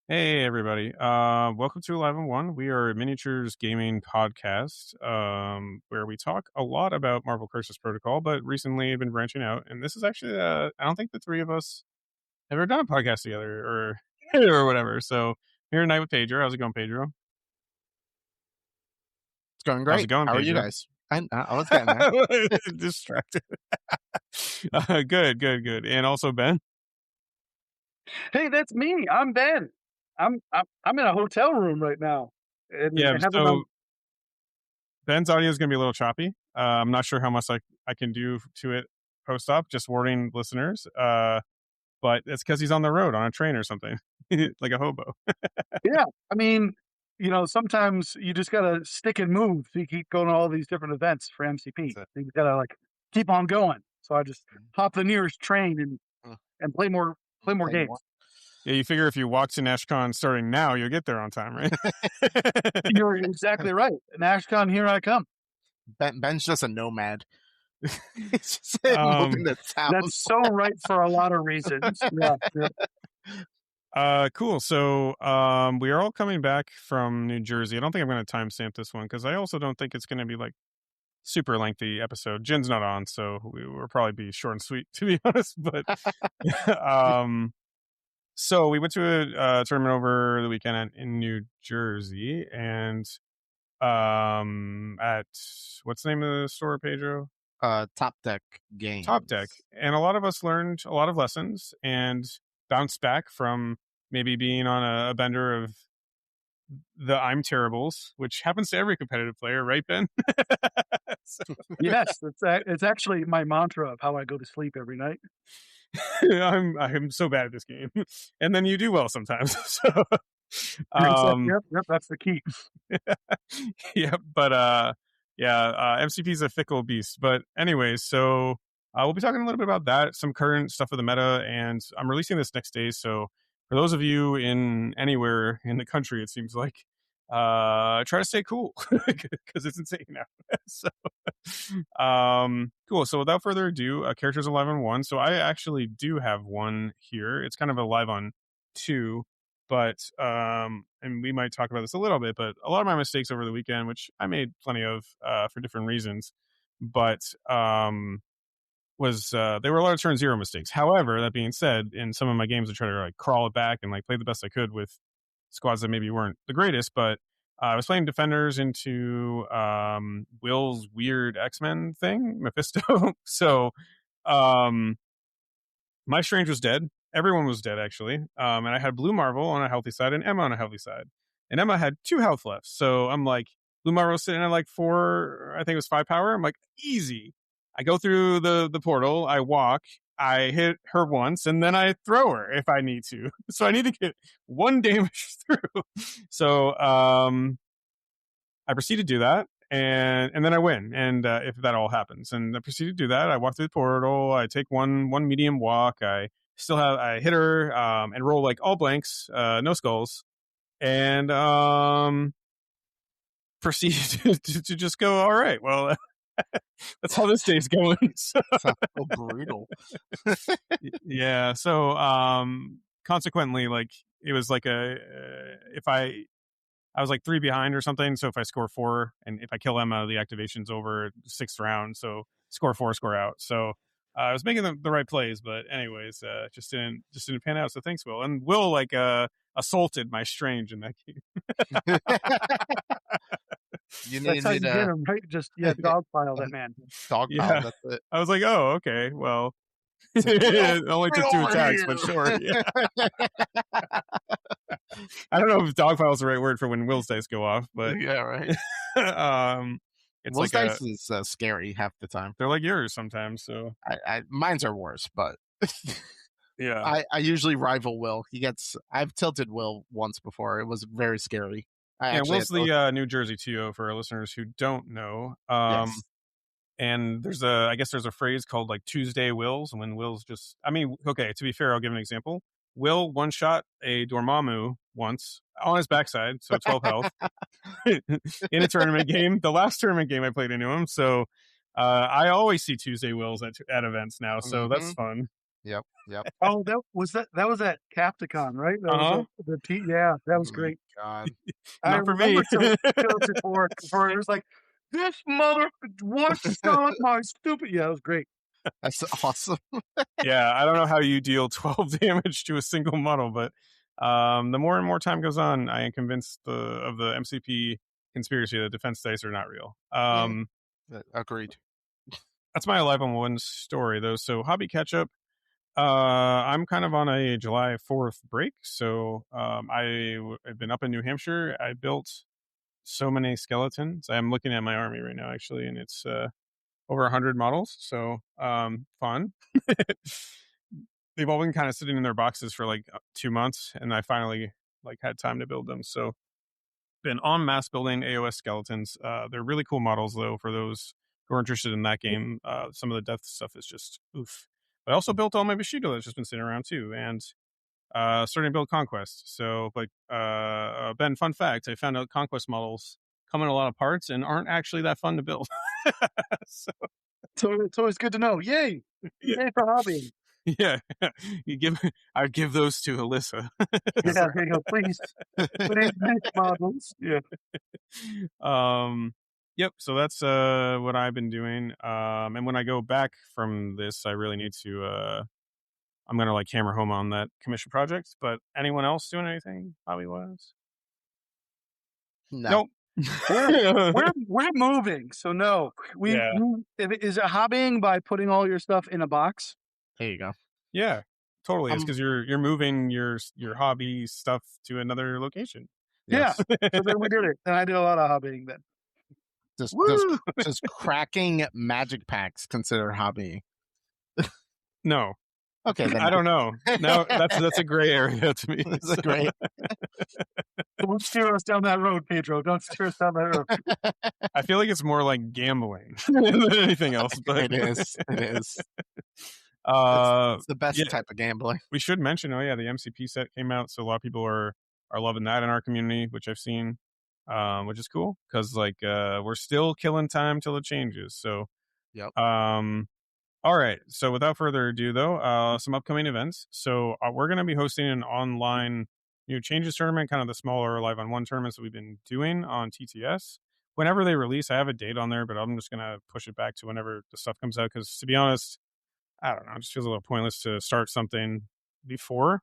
Hey everybody. Welcome to Alive and One. We are a miniatures gaming podcast where we talk a lot about Marvel Crisis Protocol, but recently have been branching out. And this is actually I don't think the three of us have ever done a podcast together or or whatever. So here tonight with Pedro. How's it going, Pedro? It's going How's it great. going, How are you Pedro? guys? I was getting there. Distracted. Good. And also Ben. Hey, that's me. I'm Ben. I'm in a hotel room right now, and Yeah, having my so Ben's audio is going to be a little choppy. I'm not sure how much I can do to it post up, just warning listeners. But it's because he's on the road on a train or something, like a hobo. yeah. I mean, sometimes you just gotta stick and move. So you keep going to all these different events for MCP. That's You gotta keep on going. So I just hop the nearest train Uh, and play more Play games. more. Yeah, you figure if you walk to NashCon starting now, you'll get there on time, right? You're exactly right. NashCon, here I come. Ben's just a nomad. He's just Um, moving to town. That's so right for a lot of reasons. Yeah. cool. So we are all coming back from New Jersey. I don't think I'm going to timestamp this one because I also don't think it's going to be like super lengthy episode. Jen's not on, so we will probably be short and sweet to be honest. But so we went to a tournament over the weekend in New Jersey, and at what's the name of the store, Pedro? Top Deck Games. Top Deck. And a lot of us learned a lot of lessons and bounced back from maybe being on a bender of the I'm terribles, which happens to every competitive player, right, Ben? So, Yes, it's actually my mantra of how I go to sleep every night. I'm so bad at this game, and then you do well sometimes. So, Yep, that's the key. yeah, but MCP is a fickle beast. But anyways, so we'll be talking a little bit about that, some current stuff of the meta, and I'm releasing this next day. So for those of you in anywhere in the country, it seems like try to stay cool because it's insane now. So cool. So without further ado, characters alive on one. So I actually do have one here. It's kind of alive on two, but and we might talk about this a little bit, but a lot of my mistakes over the weekend, which I made plenty of for different reasons, but was they were a lot of turn zero mistakes. However, that being said, in some of my games I try to like crawl it back and like play the best I could with squads that maybe weren't the greatest, but I was playing defenders into Will's weird X-Men thing, Mephisto. So my Strange was dead. Everyone was dead, actually. And I had Blue Marvel on a healthy side and Emma on a healthy side. And Emma had 2 health left. So I'm like, Blue Marvel sitting at like 4, I think it was 5 power. I'm like, easy. I go through the portal, I walk, I hit her once, and then I throw her if I need to. So I need to get 1 damage through. So I proceed to do that. And then I win, and if that all happens, and I proceed to do that, I walk through the portal. I take one medium walk. I hit her and roll like all blanks, no skulls, and proceed to just go. All right, well, that's how this day's going. So, Sounds so brutal. yeah. So consequently, like it was like if I was like 3 behind or something. So if I score 4 and if I kill Emma, the activation's over 6th round. So score 4, score out. So I was making the right plays, but anyways, just didn't pan out. So thanks, Will. And Will like assaulted my Strange in that game. You That's how you needed get a him, right? Just dogpile that man. dog Yeah. pile. That's it. I was like, oh, okay, well. It's like, It only took 2 over attacks, here. but sure. Yeah. I don't know if dogpile is the right word for when Will's dice go off, but Yeah, right. it's Will's like dice is scary half the time. they're like yours sometimes. So Mine's are worse, but yeah. I usually rival Will. I've tilted Will once before. It was very scary. Will's the New Jersey TO for our listeners who don't know. Yes. And I guess there's a phrase called like Tuesday Wills, and when Will's just, I mean, okay, to be fair, I'll give an example. Will one shot a Dormammu once on his backside, so 12 health in a tournament game, the last tournament game I played into him. So I always see Tuesday Wills at events now, so that's fun. Yep. Oh, that was at Capticon, right? That was Uh-huh. yeah, that was Oh my great. god. I Not for me. remember Tilted for it was like, this mother one shot my stupid. Yeah, it was great. That's awesome. Yeah, I don't know how you deal 12 damage to a single model, but the more and more time goes on, I am convinced of the MCP conspiracy that defense dice are not real. Agreed. That's my Alive on One story, though. So, hobby catch up. I'm kind of on a July 4th break. So, I've been up in New Hampshire. I built so many skeletons. I'm looking at my army right now, actually, and it's over 100 models. So, fun. They've all been kind of sitting in their boxes for like 2 months, and I finally like had time to build them. So, been on mass building AOS skeletons. They're really cool models, though, for those who are interested in that game. Some of the death stuff is just oof. But I also built all my Bushido that's just been sitting around too, and starting to build Conquest. So, like, Ben, fun fact: I found out Conquest models come in a lot of parts and aren't actually that fun to build. So, So it's always good to know. Yay! yeah, Yay for hobbying. yeah. I'd give those to Alyssa. Yeah, there you go. Please, please make models. Yeah. um yep, so that's what I've been doing, and when I go back from this I really need to I'm gonna like hammer home on that commission project. But anyone else doing anything hobby wise? No. Nope. We're moving, so no. Yeah, Is it hobbying by putting all your stuff in a box? There you go. yeah, totally. It's Um, because you're moving your hobby stuff to another location. Yeah. yes. So then we did it, and I did a lot of hobbying then. Does does Woo! does cracking magic packs consider hobby? No, Okay, then I don't know. No, that's a gray area to me. that's So. a great. Don't steer us down that road, Pedro. Don't steer us down that road. I feel like it's more like gambling than anything else. But It is. It is. uh, It's the best yeah, type of gambling. we should mention. Oh yeah, the MCP set came out, so a lot of people are loving that in our community, which I've seen, which is cool because like we're still killing time till it changes. So Yep. all right. So without further ado, though, some upcoming events. So we're going to be hosting an online changes tournament, kind of the smaller Live on One tournaments that we've been doing on TTS. Whenever they release, I have a date on there, but I'm just going to push it back to whenever the stuff comes out. Because to be honest, I don't know, it just feels a little pointless to start something before,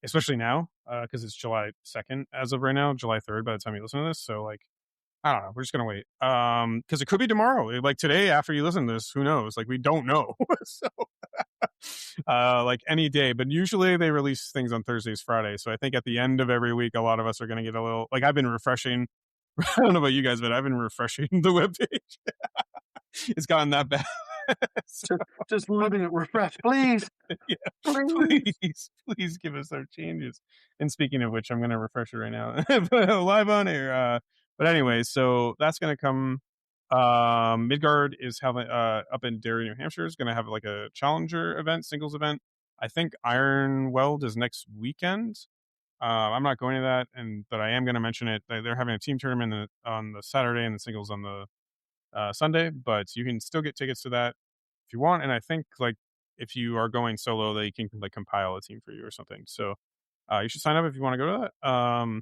especially now, because it's July 2nd as of right now, July 3rd by the time you listen to this. So like, I don't know. We're just gonna wait. Because it could be tomorrow. Like today, after you listen to this, who knows? Like we don't know. So, like any day. But usually they release things on Thursdays, Fridays. So I think at the end of every week, a lot of us are gonna get a little. Like I've been refreshing. I don't know about you guys, but I've been refreshing the webpage. It's gotten that bad. So, Just letting it refresh, please. yeah, Please. please give us our changes. And speaking of which, I'm gonna refresh it right now, live on air. But anyway, so that's gonna come. Midgard is having up in Derry, New Hampshire, is gonna have like a challenger event, singles event. I think Iron Weld is next weekend. I'm not going to that, but I am going to mention it. They're having a team tournament on the Saturday and the singles on the Sunday, but you can still get tickets to that if you want. And I think like if you are going solo, they can like compile a team for you or something. So you should sign up if you want to go to that.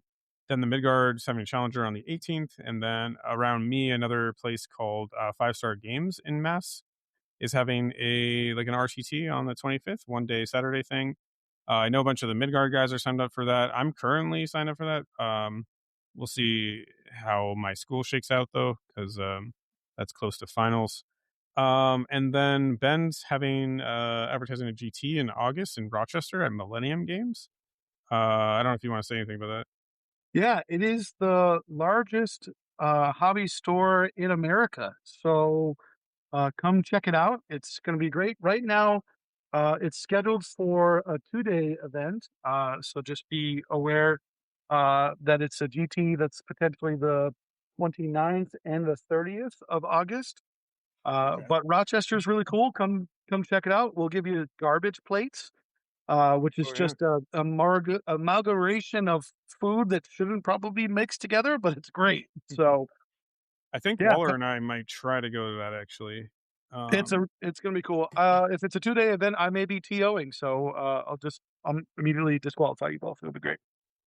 Then the Midgard's having a challenger on the 18th, and then around me, another place called 5 Star Games in Mass is having an RTT on the 25th, 1 day Saturday thing. I know a bunch of the Midgard guys are signed up for that. I'm currently signed up for that. We'll see how my school shakes out though, because that's close to finals. And then Ben's having advertising a GT in August in Rochester at Millennium Games. I don't know if you want to say anything about that. Yeah, it is the largest hobby store in America. So come check it out. It's going to be great. Right now, it's scheduled for a 2-day event. So just be aware that it's a GT that's potentially the 29th and the 30th of August. Okay. But Rochester's really cool. Come check it out. We'll give you garbage plates, which is Oh yeah. just a amalgamation of food that shouldn't probably be mixed together, but it's great. So I think yeah, Waller and I might try to go to that actually. It's gonna be cool. If it's a 2-day event, I may be TOing, so I'll immediately disqualify you both. It'll be great.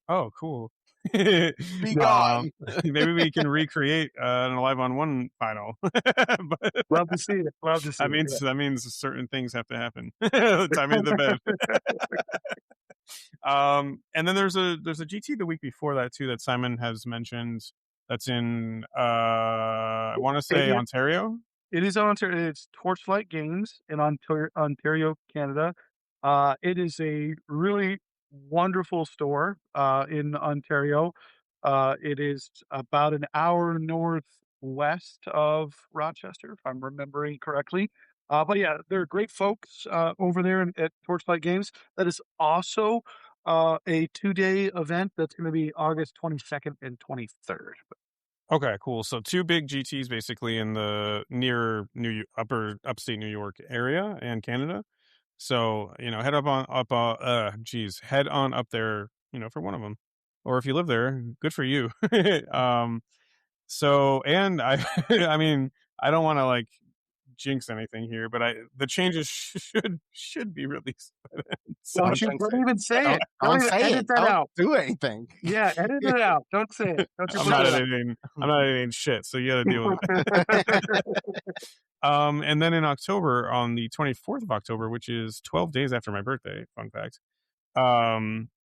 Oh, cool. Be um, gone. maybe we can recreate an 11-on-1 final. But Love to see it. Love to see it. that means certain things have to happen. Time into the bed. And then there's a GT the week before that too that Simon has mentioned. That's in I want to say Yeah. Ontario. It is Ontario. It's Torchlight Games in Ontario, Canada. It is a really wonderful store in Ontario. It is about an hour northwest of Rochester, if I'm remembering correctly. But yeah, they're great folks over there at Torchlight Games. That is also a 2-day event that's going to be August 22nd and 23rd. Okay, cool. So two big GTs basically in the near upstate New York area and Canada. So, head head on up there, for one of them. Or if you live there, good for you. So, and I I mean, I don't want to like jinx anything here, but the changes should be released by then. So, Don't even say it. Don't even edit that out. Do anything. Yeah, edit it out. Don't say it. Don't you I'm put not it out. editing. I'm not editing shit. So you got to deal with it. And then in October, on the 24th of October, which is 12 days after my birthday, fun fact,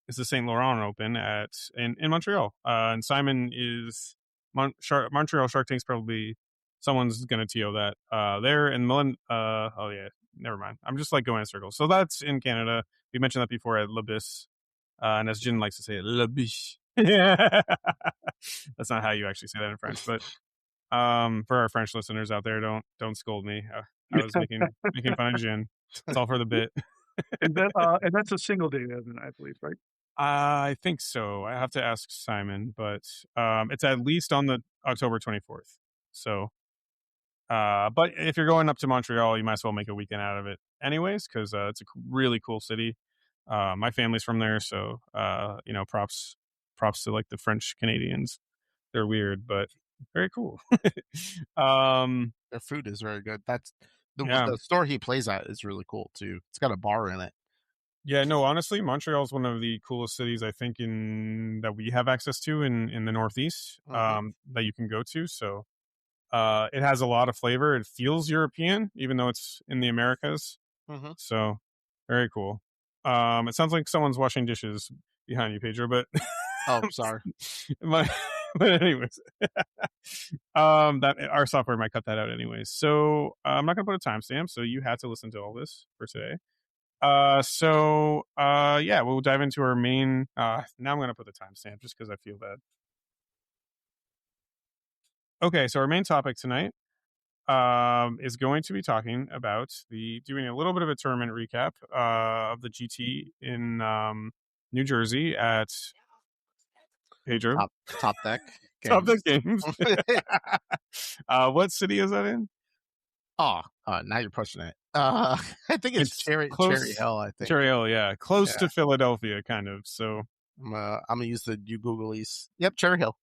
is the St. Laurent Open in Montreal. And Simon is Montreal Shark Tank's probably someone's gonna TO that there. And oh yeah, never mind. I'm just like going in circles. So that's in Canada. We mentioned that before at Le Bis, and as Jin likes to say it, Le Bis. Yeah, that's not how you actually say that in French, but for our French listeners out there, don't scold me. I was making fun of Jin. It's all for the bit. And that's a single day event, I believe, right? I think so. I have to ask Simon, but it's at least on the October 24th. So, but if you're going up to Montreal, you might as well make a weekend out of it, anyways, because it's a really cool city. My family's from there, so props to like the French Canadians. They're weird, but very cool. Their food is very good. That's the store he plays at is really cool too. It's got a bar in it. Yeah, no, honestly, Montreal is one of the coolest cities I think that we have access to in the Northeast, that you can go to. So it has a lot of flavor. It feels European, even though it's in the Americas. So very cool. It sounds like someone's washing dishes behind you, Pedro, but oh, sorry. But anyways, that our software might cut that out anyways. So I'm not gonna put a timestamp. So you had to listen to all this for today. Yeah, we'll dive into our main. Now I'm gonna put the timestamp just because I feel bad. Okay, so our main topic tonight is going to be talking about doing a little bit of a tournament recap of the GT in New Jersey at Pedro. Top Deck Games. Top Deck Games. What city is that in? Oh, now you're pushing it. I think it's Cherry Hill. I think Cherry Hill, yeah, close to Philadelphia, kind of. So I'm gonna use the Googlies. Yep, Cherry Hill.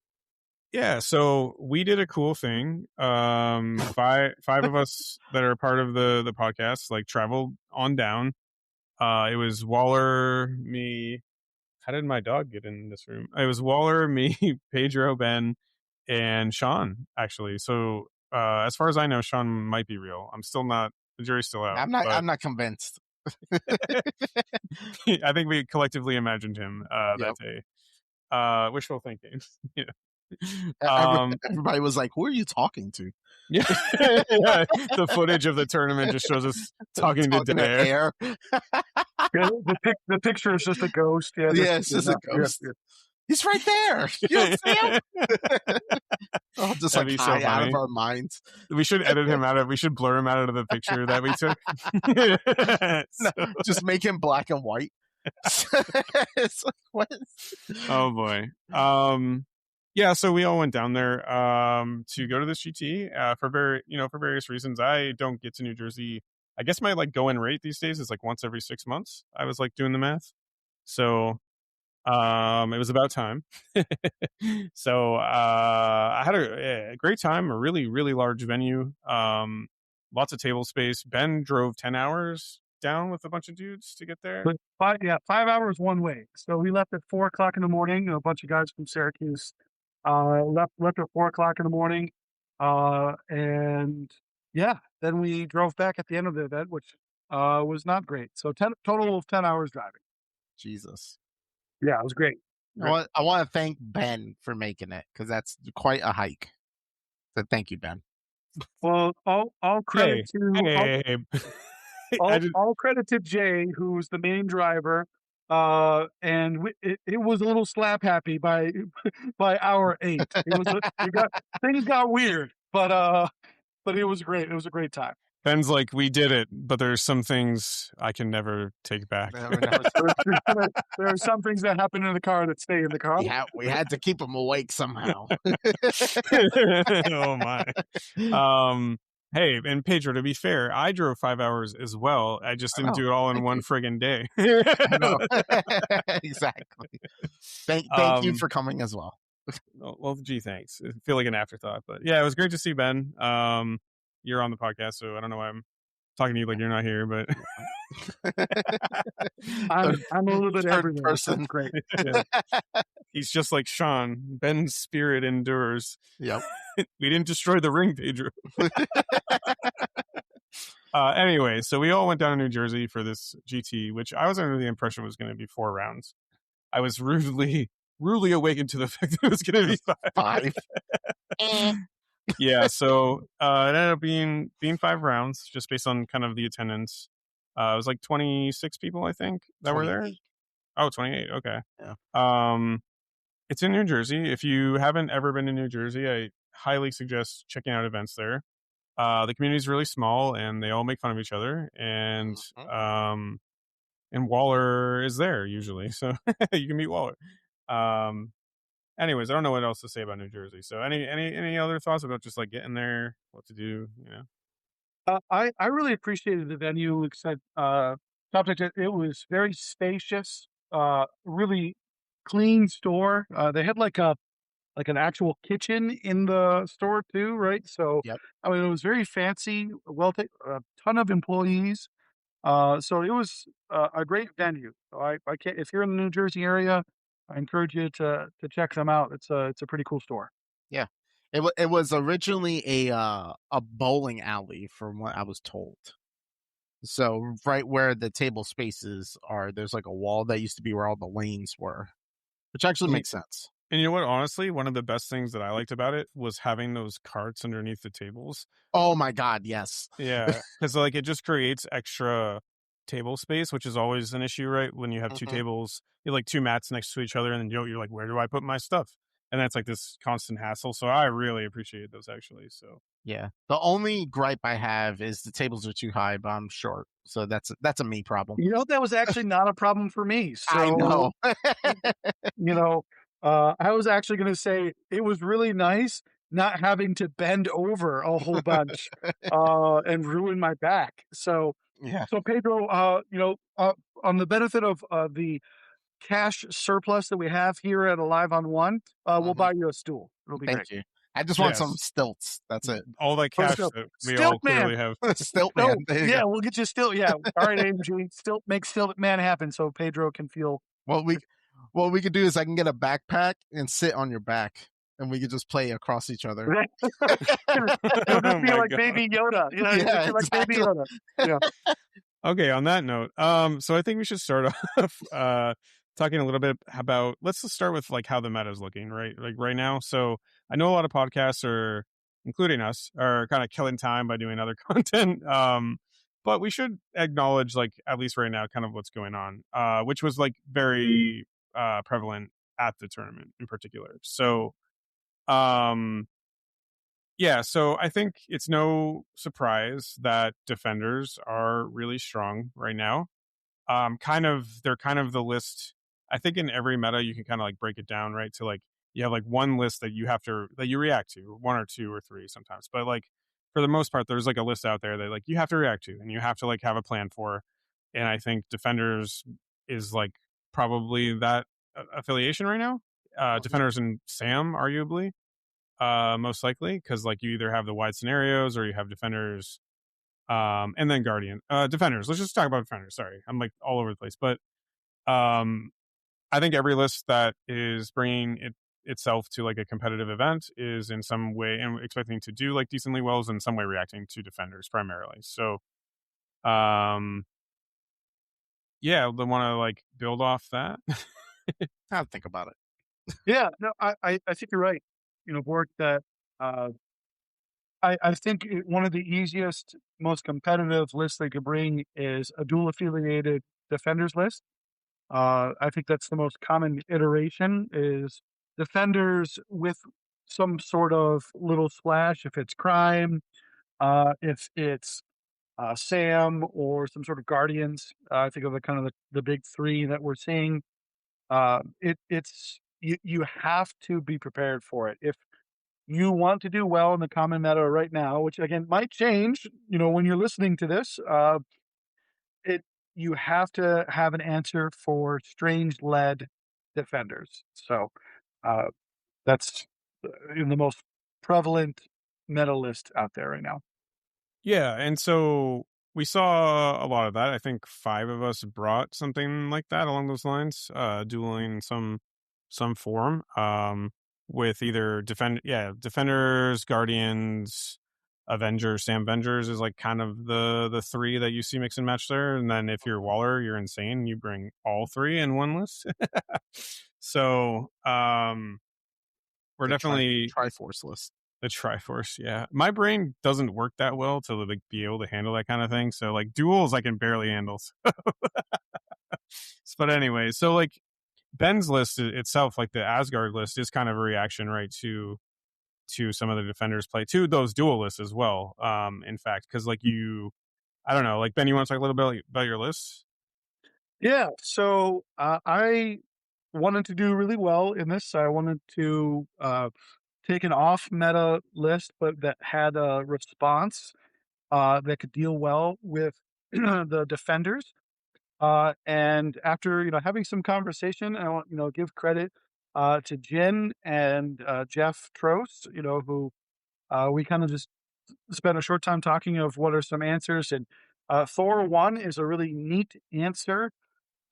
Yeah, so we did a cool thing. Five of us that are part of the podcast like traveled on down. It was Waller, me. How did my dog get in this room? It was Waller, me, Pedro, Ben, and Sean, actually. So as far as I know, Sean might be real. I'm still not. The jury's still out. I'm not convinced. I think we collectively imagined him that day. Wishful thinking. Everybody was like, "Who are you talking to?" Yeah, the footage of the tournament just shows us talking to air. The picture is just a ghost. Yeah, it's just a ghost. Yeah. He's right there. You don't see him? Oh, just like high so out of our minds. We should edit him out of. We should blur him out of the picture that we took. No, just make him black and white. It's like, what? Oh boy. Yeah, so we all went down there to go to this GT for various reasons. I don't get to New Jersey. I guess my like go in rate these days is like once every 6 months. I was like doing the math. So it was about time. So I had a great time, a really, really large venue. lots of table space. Ben drove 10 hours down with a bunch of dudes to get there. But 5 hours one way. So we left at 4 o'clock in the morning. A bunch of guys from Syracuse left at 4 o'clock in the morning. And yeah, then we drove back at the end of the event, which was not great. So total of 10 hours driving. Jesus. Yeah, it was great. I want to thank Ben for making it, because that's quite a hike. So thank you, Ben. Well, all credit Hey. all credit to Jay, who's the main driver. And it was a little slap happy by hour 8. Things got weird, but it was great. It was a great time. Ben's like, we did it, but there's some things I can never take back. There are some things that happen in the car that stay in the car. Yeah, we had to keep him awake somehow. Oh my. Hey, and Pedro, to be fair, I drove 5 hours as well. I just didn't do it all in one friggin' day. Exactly. Thank you for coming as well. Well, gee, thanks. I feel like an afterthought, but yeah, it was great to see Ben. You're on the podcast, so I don't know why I'm talking to you like you're not here, but I'm a little bit everywhere. Person. Great. Yeah. He's just like Sean. Ben's spirit endures. Yep. We didn't destroy the ring, Pedro. Anyway, so we all went down to New Jersey for this GT, which I was under the impression was going to be 4 rounds. I was rudely awakened to the fact that it was going to be 5. Yeah, so it ended up being 5 rounds, just based on kind of the attendance. It was like 26 people, I think, that were there. Oh, 28. Okay. Yeah. It's in New Jersey. If you haven't ever been to New Jersey, I highly suggest checking out events there. The community is really small, and they all make fun of each other. And Waller is there usually, so you can meet Waller. Anyways, I don't know what else to say about New Jersey. So any other thoughts about just like getting there, what to do? I really appreciated the venue. Like I said, subject, it was very spacious, really clean store. They had like an actual kitchen in the store too, right? So Yep. I mean, it was very fancy, a ton of employees. So it was a great venue. So I can't, if you're in the New Jersey area, I encourage you to check them out. It's a pretty cool store. Yeah. It was originally a bowling alley, from what I was told. So right where the table spaces are, there's like a wall that used to be where all the lanes were, which actually makes sense. And you know what? Honestly, one of the best things that I liked about it was having those carts underneath the tables. Oh my God, yes. Yeah, because like it just creates extra table space, which is always an issue, right? When you have 2 tables, you have like 2 mats next to each other, and then you're like, where do I put my stuff? And that's like this constant hassle. So I really appreciate those, actually. So yeah, the only gripe I have is the tables are too high, but I'm short, so that's a me problem. You know, that was actually not a problem for me. So, I know. I was actually going to say it was really nice not having to bend over a whole bunch and ruin my back. So, yeah. So Pedro, on the benefit of the cash surplus that we have here at Alive on One, we'll buy you a stool. It'll be Thank great. you. I just want some stilts. That's it. All that cash that we all clearly have. Stilt man. Yeah, we'll get you stilt. Yeah. All right, AMG. Make Stilt Man happen so Pedro can feel. What we could do is I can get a backpack and sit on your back, and we could just play across each other. It'll just be like Baby Yoda. Yeah, like Baby Yoda. Yeah. Okay, on that note, so I think we should start off talking a little bit about, let's just start with like how the meta is looking, right? Like right now. So I know a lot of podcasts are, including us, are kind of killing time by doing other content. But we should acknowledge, like, at least right now, kind of what's going on, which was like very prevalent at the tournament in particular. So, yeah, so I think it's no surprise that defenders are really strong right now. They're kind of the list. I think in every meta you can kind of like break it down, right? To like, you have like one list that you react to, 1 or 2 or 3 sometimes, but like for the most part, there's like a list out there that like you have to react to and you have to like have a plan for. And I think defenders is like probably that affiliation right now. Defenders and Sam, arguably, most likely, because like you either have the wide scenarios or you have defenders And then Guardian. Defenders. Let's just talk about defenders. Sorry, I'm like all over the place, but um, I think every list that is bringing itself to like a competitive event is in some way and expecting to do like decently well is in some way reacting to defenders primarily. So, um, yeah, they want to like build off that. I'll think about it. Yeah, no, I think you're right. Bork, that uh, I think one of the easiest, most competitive lists they could bring is a dual affiliated defenders list. I think that's the most common iteration is defenders with some sort of little splash. If it's crime, if it's Sam or some sort of guardians, I think of the kind of the big three that we're seeing. It's you have to be prepared for it. If you want to do well in the common meta right now, which again might change, when you're listening to this, it you have to have an answer for strange led defenders. So uh, that's in the most prevalent meta list out there right now. Yeah, and so we saw a lot of that. I think 5 of us brought something like that along those lines, dueling some form, with either defenders, guardians, Avengers, Sam Avengers is like kind of the 3 that you see mix and match there. And then if you're Waller, you're insane. You bring all 3 in one list. So we're The definitely Triforce list. the Triforce, yeah. My brain doesn't work that well to like be able to handle that kind of thing. So like duels, I can barely handle. But anyway, so like Ben's list itself, like the Asgard list, is kind of a reaction, right, to some of the defenders play to those dual lists as well. In fact, because like I don't know, like Ben, you want to talk a little bit about your lists? Yeah. So I wanted to do really well in this. I wanted to take an off meta list, but that had a response that could deal well with the defenders. And after having some conversation, I want give credit to Jen and Jeff Trost, who we kind of just spent a short time talking of what are some answers. And Thor 1 is a really neat answer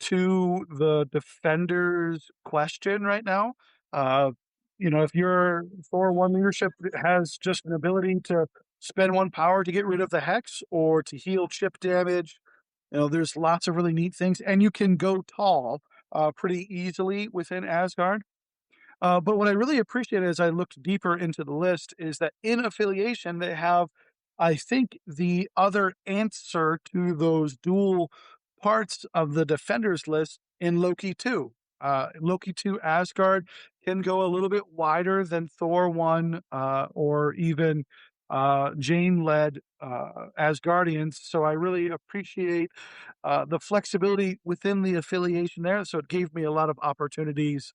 to the defender's question right now. Uh, if your Thor 1 leadership has just an ability to spend 1 power to get rid of the hex or to heal chip damage, there's lots of really neat things, and you can go tall pretty easily within Asgard. But what I really appreciate as I looked deeper into the list is that in affiliation, they have, I think, the other answer to those dual parts of the defenders list in Loki 2. Loki 2 Asgard can go a little bit wider than Thor 1 or even Jane led Asgardians. So I really appreciate the flexibility within the affiliation there. So it gave me a lot of opportunities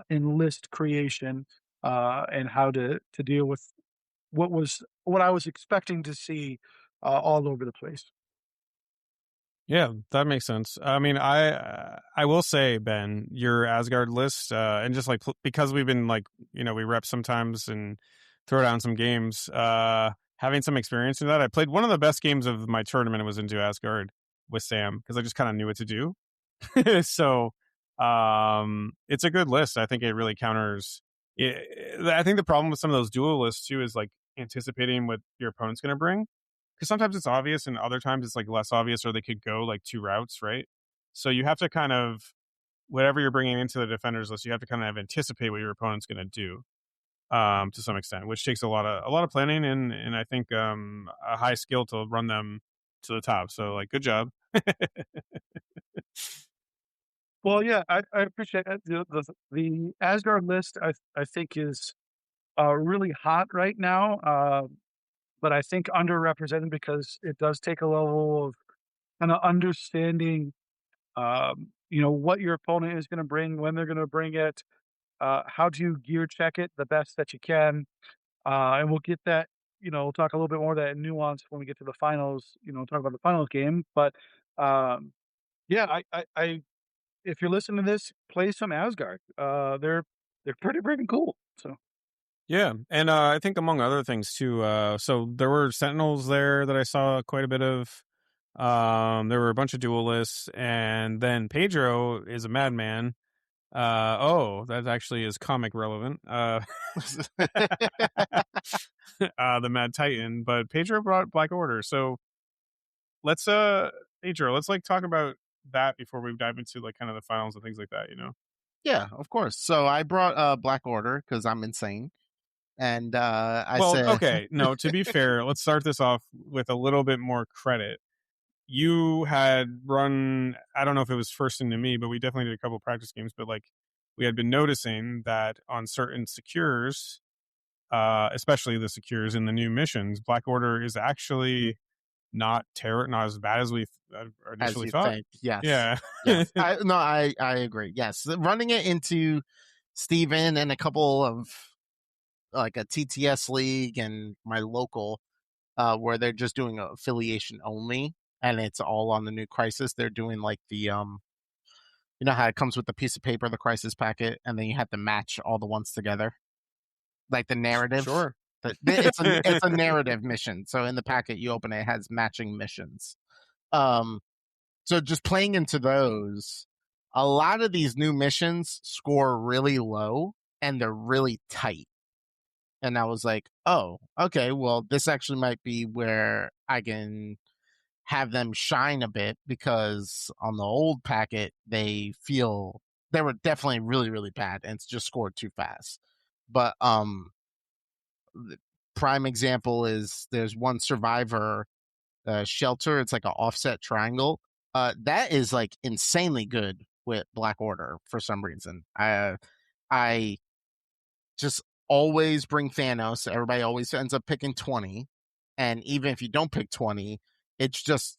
in list creation and how to deal with what I was expecting to see all over the place. Yeah, that makes sense. I mean, I will say, Ben, your Asgard list, and just like because we've been like we rep sometimes and throw down some games. Having some experience in that, I played one of the best games of my tournament. It was into Asgard with Sam because I just kind of knew what to do. So it's a good list. I think it really counters I think the problem with some of those dual lists too is like anticipating what your opponent's going to bring, because sometimes it's obvious and other times it's like less obvious, or they could go like 2 routes, right? So you have to kind of, whatever you're bringing into the defenders list, you have to kind of anticipate what your opponent's going to do, to some extent, which takes a lot of planning and I think a high skill to run them to the top. So like, good job. Well, yeah, I appreciate it. The Asgard list. I think is really hot right now, but I think underrepresented because it does take a level of kind of understanding, what your opponent is going to bring, when they're going to bring it, how do you gear check it the best that you can, and we'll get that. We'll talk a little bit more of that in nuance when we get to the finals. Talk about the finals game, but yeah, I if you're listening to this, play some Asgard. They're pretty freaking cool. So Yeah, and I think among other things too. So there were Sentinels there that I saw quite a bit of. There were a bunch of duelists, and then Pedro is a madman. Oh, that actually is comic relevant. The Mad Titan, but Pedro brought Black Order. So let's Pedro, let's like talk about that before we dive into like kind of the finals and things like that. Yeah, of course. So I brought Black Order because I'm insane, and I Well, said, okay, no. To be fair, let's start this off with a little bit more credit. You had run, I don't know if it was first into me, but we definitely did a couple practice games, but like we had been noticing that on certain secures, especially the secures in the new missions, Black Order is actually not as bad as we as initially you thought. think, yes, Yeah. yes. I agree. Yes, running it into Stephen and a couple of like a TTS league and my local, where they're just doing affiliation only, and it's all on the new crisis. They're doing like the you know how it comes with the piece of paper, the crisis packet, and then you have to match all the ones together, like the narrative. Sure. It's a narrative mission. So in the packet you open it has matching missions. Um, so just playing into those, a lot of these new missions score really low and they're really tight. And I was like, oh, okay, well, this actually might be where I can have them shine a bit, because on the old packet, they were definitely really, really bad and it's just scored too fast. But the prime example is there's one survivor shelter. It's like an offset triangle. That is like insanely good with Black Order for some reason. I just always bring Thanos. Everybody always ends up picking 20. And even if you don't pick 20, it's just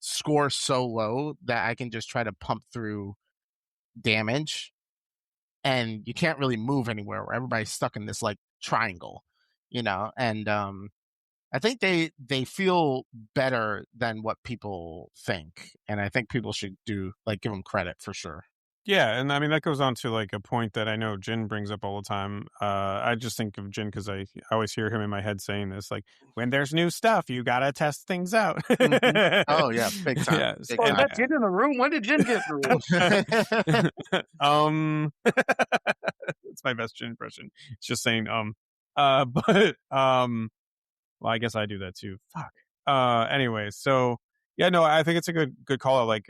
score so low that I can just try to pump through damage. And you can't really move anywhere where everybody's stuck in this like triangle, and I think they feel better than what people think. And I think people should give them credit for sure. Yeah, and I mean that goes on to like a point that I know Jin brings up all the time. I just think of Jin because I always hear him in my head saying this, like when there's new stuff, you gotta test things out. Mm-hmm. Oh yeah, big time. Yeah, Big Oh, is time. that Jin in the room? When did Jin get in the room? it's my best Jin impression. It's just saying but well, I guess I do that too. Fuck. Anyway, so yeah, no, I think it's a good call out. Like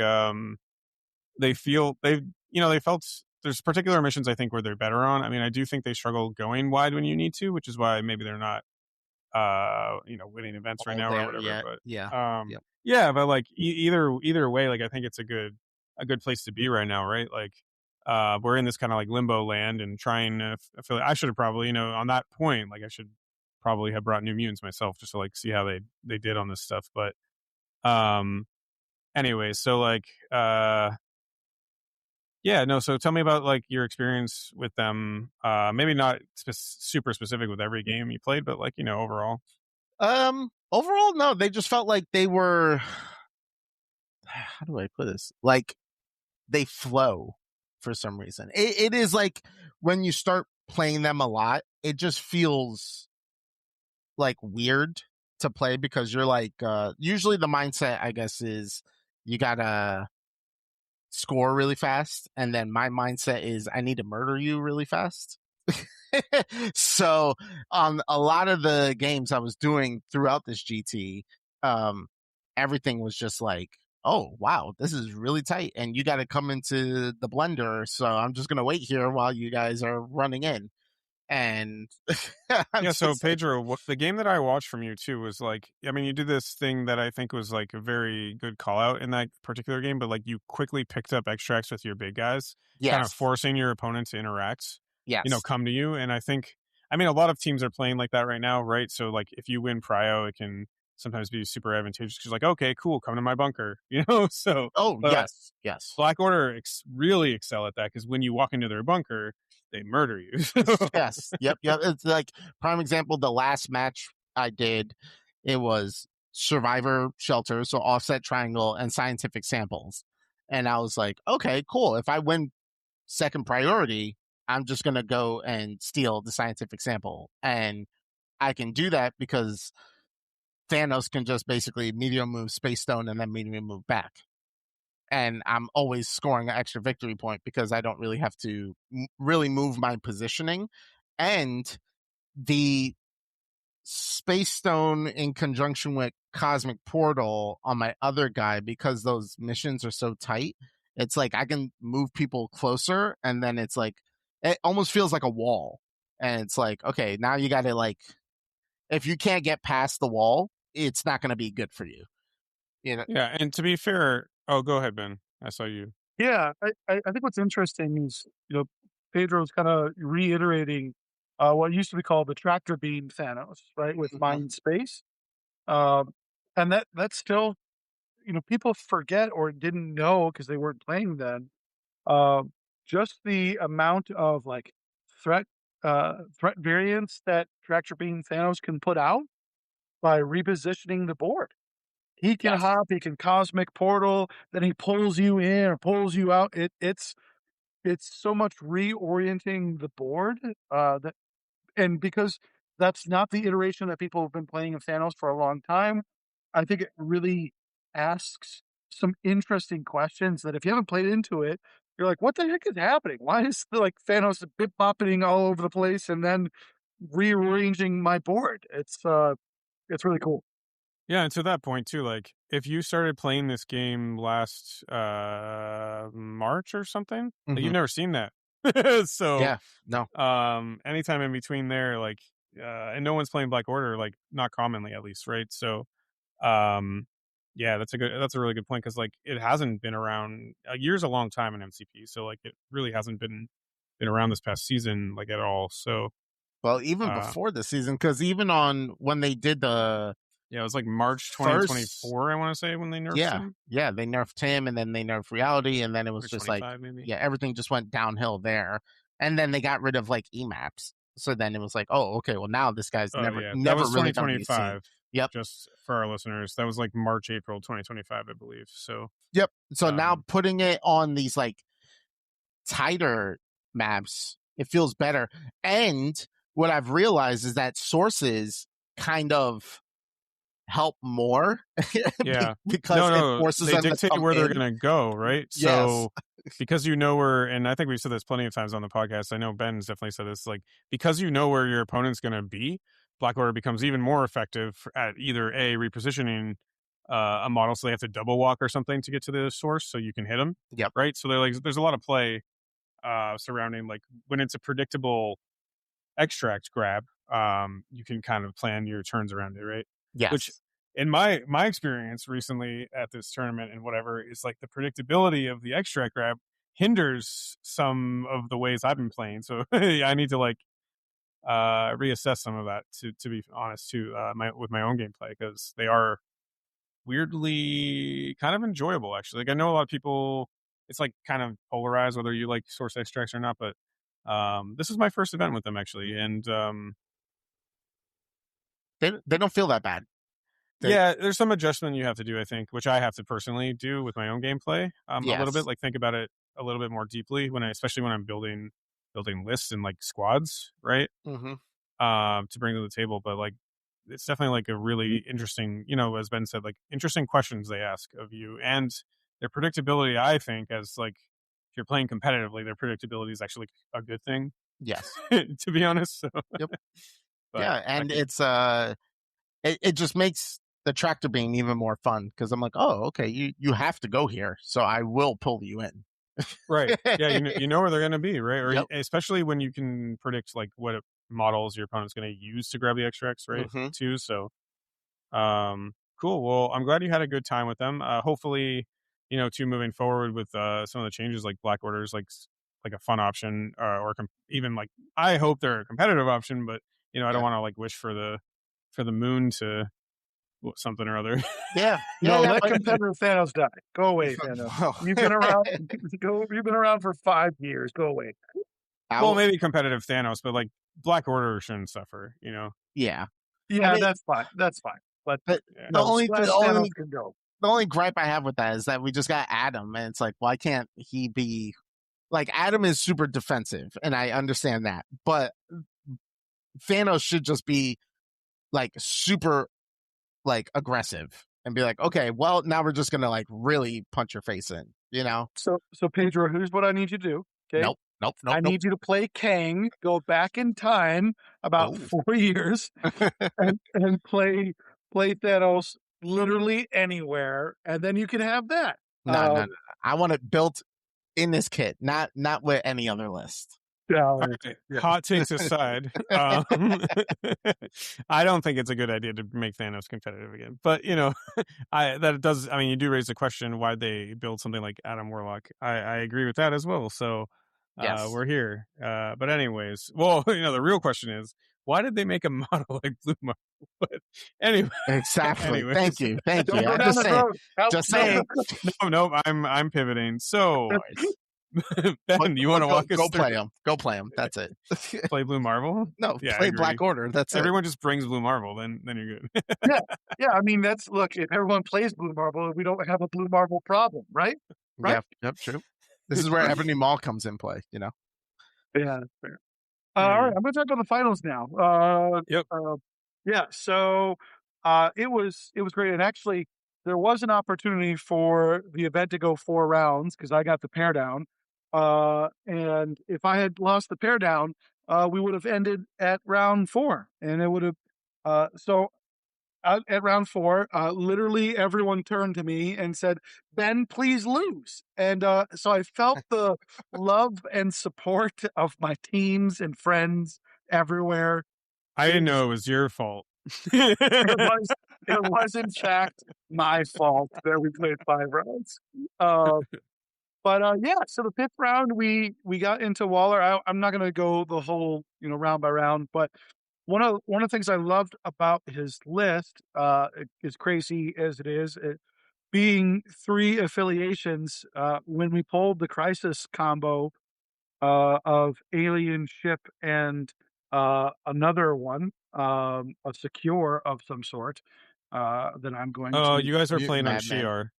they felt there's particular missions I think where they're better on. I mean, I do think they struggle going wide when you need to, which is why maybe they're not winning events right All now or there whatever. yet. But Yeah. Yep. yeah, but like either way, like I think it's a good place to be right now, right? Like we're in this kind of like limbo land and trying to feel I should have probably, on that point, like I should probably have brought New Mutants myself just to like see how they did on this stuff. But anyway, so like yeah, no. So tell me about like your experience with them. Maybe not super specific with every game you played, but like overall. Overall, no, they just felt like they were. How do I put this? Like they flow for some reason. It is like when you start playing them a lot, it just feels like weird to play because you're like. Usually, the mindset, I guess, is you gotta score really fast, and then my mindset is I need to murder you really fast. So on a lot of the games I was doing throughout this GT, everything was just like, oh wow, this is really tight, and you got to come into the blender, so I'm just gonna wait here while you guys are running in. And yeah, so like, Pedro, the game that I watched from you too was like, I mean, you did this thing that I think was like a very good call out in that particular game, but like you quickly picked up extracts with your big guys, kind of yes, forcing your opponent to interact, yes, come to you. And I mean, a lot of teams are playing like that right now, right? So like if you win prio, it can sometimes be super advantageous because like, okay, cool, come to my bunker, So, oh but yes, yes. Black Order really excel at that because when you walk into their bunker, they murder you. Yes. Yep. Yep. It's like prime example. The last match I did, it was survivor shelter, so offset triangle and scientific samples. And I was like, okay, cool. If I win second priority, I'm just going to go and steal the scientific sample. And I can do that because Thanos can just basically medium move Space Stone and then medium move back. And I'm always scoring an extra victory point because I don't really have to really move my positioning. And the Space Stone in conjunction with Cosmic Portal on my other guy, because those missions are so tight, it's like I can move people closer, and then it's like it almost feels like a wall. And it's like, okay, now you got to like, if you can't get past the wall, it's not going to be good for you. You know? Yeah, and to be fair, oh, go ahead, Ben. I saw you. Yeah, I think what's interesting is, Pedro's kind of reiterating what used to be called the tractor beam Thanos, right, with mind space. And that's still, people forget or didn't know because they weren't playing then. Just the amount of like threat threat variance that tractor beam Thanos can put out by repositioning the board. He can Yes. hop, he can cosmic portal, then he pulls you in or pulls you out. It's so much reorienting the board, that and because that's not the iteration that people have been playing of Thanos for a long time, I think it really asks some interesting questions that if you haven't played into it, you're like, "What the heck is happening? Why is like Thanos bip bopping all over the place and then rearranging my board?" It's really cool. Yeah, and to that point too, like if you started playing this game last March or something, like, you've never seen that. So Yeah, no. anytime in between there, like and no one's playing Black Order, like not commonly at least, right? So um yeah, that's a really good point, because like it hasn't been around. A year's a long time in MCP, so like it really hasn't been around this past season like at all. So Well, even uh before the season, because even on when they did the yeah, it was like March first, 2024, I want to say, when they nerfed him. yeah, they nerfed him, and then they nerfed Reality, and then it was Or just like, 25 maybe. yeah, everything just went downhill there. And then they got rid of like EMAPs, so then it was like, oh, okay, well now this guy's Oh never yeah, that never was really going to be seen. 2025. Yep, Just for our listeners, that was like March, April 2025, I believe. So yep. So now um putting it on these like tighter maps, it feels better. And what I've realized is that sources kind of help more yeah, because it no, forces they them to dictate come where they're in. gonna go, right? Yes. So because you know where, and I think we've said this plenty of times on the podcast. I know Ben's definitely said this. Like, because you know where your opponent's gonna be, Black Order becomes even more effective at either a repositioning a model, so they have to double walk or something to get to the source, so you can hit them. Yep. Right. So they're like, there's a lot of play surrounding like when it's a predictable extract grab, you can kind of plan your turns around it, right? Which Yes. in my experience recently at this tournament and whatever is like the predictability of the extract grab hinders some of the ways I've been playing. So I need to like reassess some of that, to be honest too, with my own gameplay, because they are weirdly kind of enjoyable actually. Like I know a lot of people, it's like kind of polarized whether you like source extracts or not, but this is my first event with them actually, and They don't feel that bad. yeah, there's some adjustment you have to do, I think, which I have to personally do with my own gameplay, a little bit, Yes. like think about it a little bit more deeply especially when I'm building lists and like squads, right? Mm-hmm. To bring to the table. But like it's definitely like a really interesting, as Ben said, like interesting questions they ask of you, and their predictability, I think, as like if you're playing competitively, their predictability is actually a good thing. Yes. To be honest. So Yep. but Yeah, I and can, it just makes the tractor beam even more fun because I'm like, oh, okay, you have to go here, so I will pull you in. right. Yeah, you know where they're gonna be, right? Or Yep. especially when you can predict like what models your opponent's gonna use to grab the extracts, right? Mm-hmm. Too. So cool. Well, I'm glad you had a good time with them. Hopefully, too, moving forward with some of the changes, like Black Orders, like a fun option, or even like I hope they're a competitive option, but I don't Yeah. want to like wish for the moon to something or other. Yeah. No, Yeah. let But competitive Thanos die. Go away, Thanos. You've been around. You've been around for 5 years. Go away. Well, maybe competitive Thanos, but like Black Order shouldn't suffer. yeah. Yeah, mean- that's fine. That's fine. But But Yeah. the only Thanos can go. the only gripe I have with that is that we just got Adam, and it's like, why can't he be like Adam is super defensive, and I understand that, but Thanos should just be like super like aggressive and be like, okay, well now we're just gonna like really punch your face in, you know? So Pedro, here's what I need you to do. Okay. Nope, nope, nope, I nope. need you to play Kang, go back in time about Oh. 4 years and play Thanos literally anywhere, and then you can have that. No. I want it built in this kit, not with any other list. All Yeah, right. yeah. Hot takes aside, I don't think it's a good idea to make Thanos competitive again. But I mean, you do raise the question why they build something like Adam Warlock. I agree with that as well. So Yes. we're here. But anyways, well, the real question is why did they make a model like Blue Marvel? But anyway, Exactly. anyways. Thank you. Don't go I'm down just this saying. road. Help, Just no. saying. No, I'm pivoting. So Ben, you want to walk us go through? play them. Go play them. That's it. Play Blue Marvel? No, Yeah, I play agree. Black Order. That's Everyone just brings Blue Marvel, then you're good. Yeah. I mean, look. If everyone plays Blue Marvel, we don't have a Blue Marvel problem, right? it. Right? Yep, true. This is where Ebony Maw comes in play, you know? Yeah. Fair. All right, I'm going to talk about the finals now. Yep. Yeah. So it was great, and actually, there was an opportunity for the event to go 4 rounds because I got the pair down. And if I had lost the pair down, we would have ended at round 4, and it would have. So at round 4, literally everyone turned to me and said, "Ben, please lose." And so I felt the love and support of my teams and friends everywhere. I didn't know it was your fault. It was in fact my fault that we played 5 rounds. But yeah, so the 5th round we got into Waller. I'm not going to go the whole round by round, but one of the things I loved about his list, as crazy as it is, being 3 affiliations, when we pulled the Crisis combo of alien ship and another one, a secure of some sort, that I'm going Oh, to. you guys were Mutant playing on Madman. Shi'ar.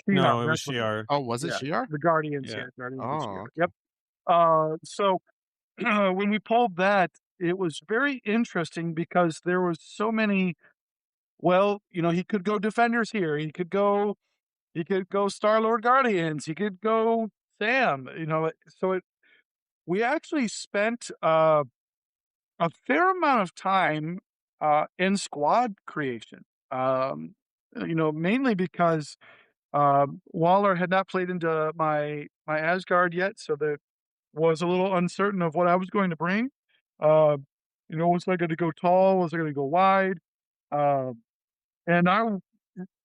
No, Shi'ar, it was that's what it is. Shi'ar. Oh, was it Yeah, Shi'ar? the Guardians, Yeah. yeah, Guardians of Oh, Shi'ar. okay. Yep. So when we pulled that, it was very interesting because there was so many. Well, he could go Defenders here. He could go Star-Lord Guardians. He could go Sam. We actually spent a fair amount of time in squad creation. Mainly because Waller had not played into my Asgard yet, so that was a little uncertain of what I was going to bring. Was I going to go tall? Was I going to go wide? Uh, and I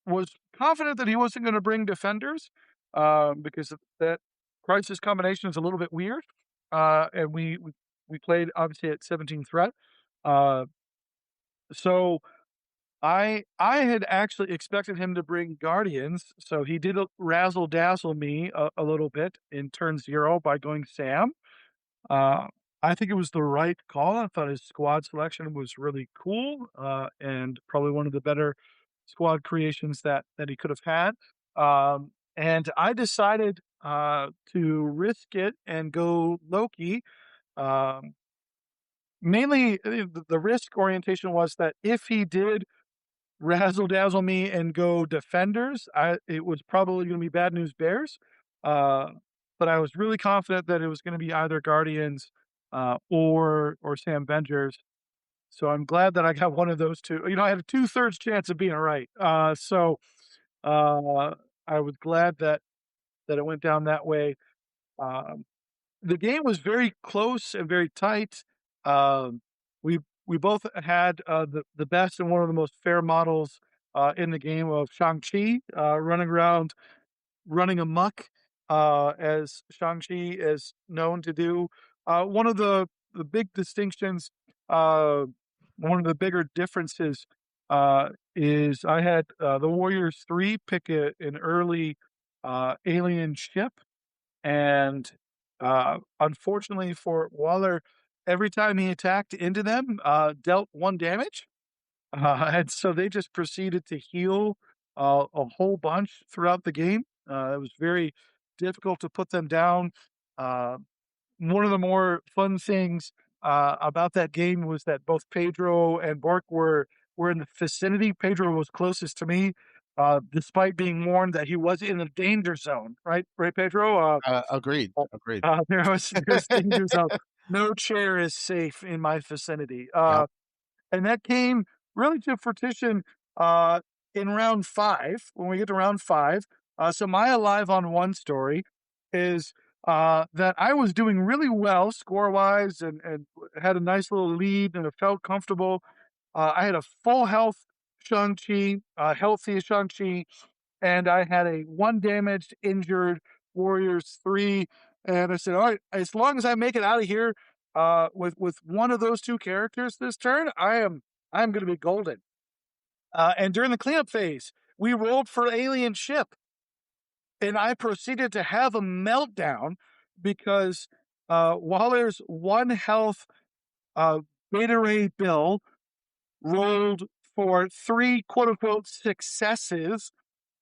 was confident that he wasn't going to bring defenders because that crisis combination is a little bit weird. And we played obviously at 17 threat. Uh, so I had actually expected him to bring Guardians, so he did razzle dazzle me a little bit in turn 0 by going Sam. Uh, I think it was the right call. I thought his squad selection was really cool, and probably one of the better squad creations that he could have had. And I decided to risk it and go Loki. Um, Mainly, the risk orientation was that if he did razzle dazzle me and go defenders, it was probably going to be bad news bears. Uh, but I was really confident that it was going to be either Guardians or Sam Vengers. So I'm glad that I got one of those two. I had a 2/3 chance of being right. So I was glad that it went down that way. Um, the game was very close and very tight. Um, we we both had the best and one of the most fair models in the game of Shang-Chi running around, running amok, as Shang-Chi is known to do. One of the big distinctions, uh, one of the bigger differences, is I had the Warriors 3 pick an early alien ship, and unfortunately for Waller, every time he attacked into them, dealt 1 damage. And so they just proceeded to heal a whole bunch throughout the game. It was very difficult to put them down. Uh, One of the more fun things about that game was that both Pedro and Bork were in the vicinity. Pedro was closest to me, despite being warned that he was in the danger zone. Right, right, Pedro. Agreed. Uh, Agreed. there's danger zone. No chair is safe in my vicinity. Yep. And that came really to fruition uh, in round five. When we get to round five, so my alive on one story is that I was doing really well score wise and had a nice little lead and it felt comfortable. I had a full health Shang-Chi, healthy Shang-Chi, and I had a one damaged, injured Warriors 3. And I said, all right, as long as I make it out of here with one of those two characters this turn, I'm going to be golden. And during the cleanup phase, we rolled for alien ship, and I proceeded to have a meltdown because Waller's one health Beta Ray Bill rolled for 3 quote unquote successes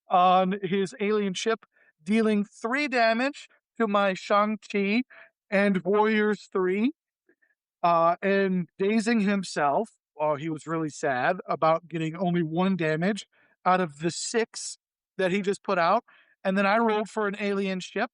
on his alien ship, dealing 3 damage to my Shang-Chi and Warriors 3, and dazing himself. He was really sad about getting only 1 damage out of the 6 that he just put out. And then I rolled for an alien ship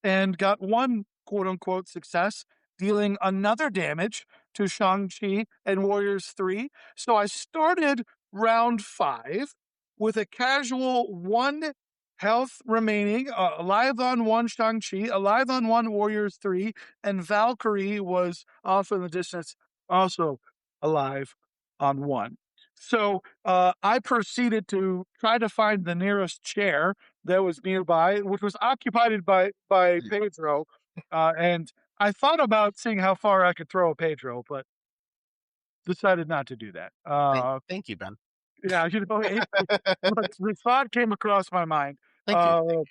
and got 1 quote unquote success, dealing another damage to Shang-Chi and Warriors 3. So I started round 5 with a casual 1 health remaining, alive on 1 Shang-Chi, alive on 1 Warriors 3, and Valkyrie was off in the distance, also alive on 1. So I proceeded to try to find the nearest chair that was nearby, which was occupied by Pedro. And I thought about seeing how far I could throw a Pedro, but decided not to do that. Thank you, Ben. Yeah, the thought came across my mind. Thank you.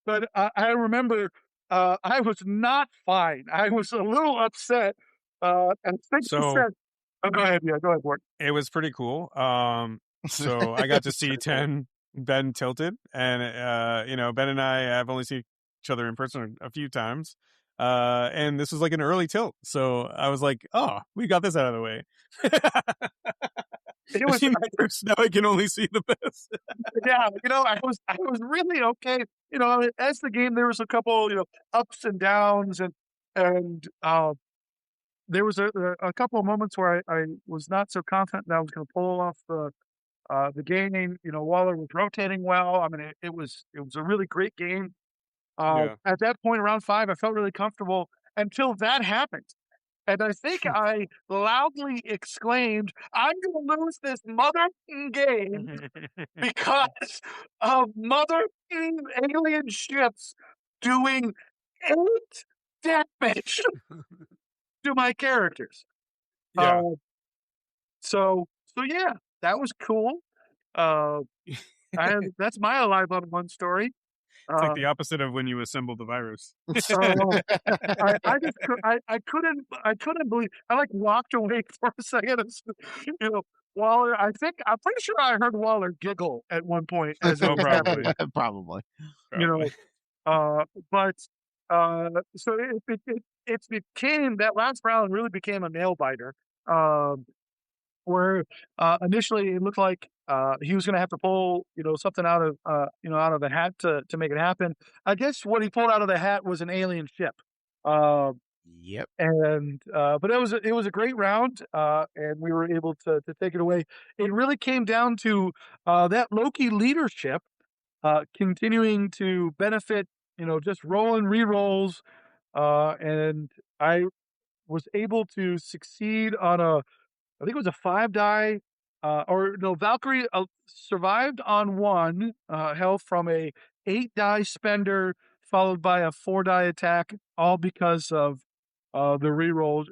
But I remember I was not fine. I was a little upset. And think he So said, oh, go ahead. Yeah, go ahead, Ward. it was pretty cool. So I got to see 10 Ben tilted, and Ben and I have only seen each other in person a few times. And this was like an early tilt, so I was like, "Oh, we got this out of the way." It was, Now I can only see the best. yeah, I was really okay. As the game, there was a couple, ups and downs, and there was a couple of moments where I was not so confident that I was going to pull off the game. Waller was rotating well. I mean, it was a really great game. Yeah. At that point, around 5, I felt really comfortable until that happened. And I think I loudly exclaimed, I'm going to lose this mother game because of mother alien ships doing 8 damage to my characters. Yeah. So yeah, that was cool. That's my alive on one story. It's like the opposite of when you assembled the virus. I couldn't believe. I like walked away for a second. Waller. I'm pretty sure I heard Waller giggle at one point as it was probably. happening. Probably. But so it became, that last round really became a nail biter. Where initially it looked like he was going to have to pull, something out of the hat to make it happen. I guess what he pulled out of the hat was an alien ship. Yep. And but it was a great round, and we were able to take it away. It really came down to that Loki leadership continuing to benefit, just rolling re-rolls, and I was able to succeed on I think it was a 5-die, or no, Valkyrie survived on 1 health from a 8-die spender, followed by a 4-die attack, all because of the rerolls.